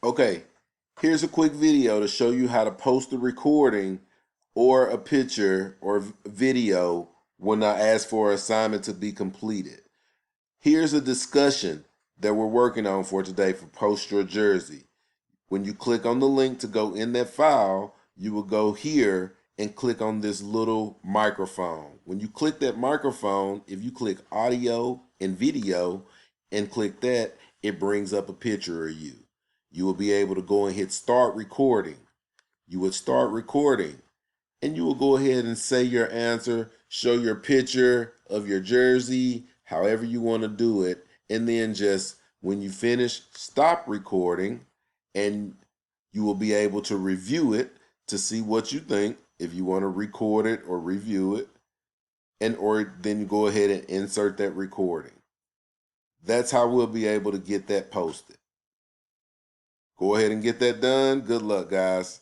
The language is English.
Okay, here's a quick video to show you how to post a recording or a picture or video when I ask for an assignment to be completed. Here's a discussion that we're working on for today for Post Your Jersey. When you click on the link to go in that file, you will go here and click on this little microphone. When you click that microphone, if you click audio and video and click that, it brings up a picture of you. You will be able to go and hit start recording. You would start recording and you will go ahead and say your answer, show your picture of your jersey, however you want to do it, and then just when you finish, stop recording, and you will be able to review it to see what you think if you want to record it or review it, and or then you go ahead and insert that recording. That's how we'll be able to get that posted. Go ahead and get that done. Good luck, guys.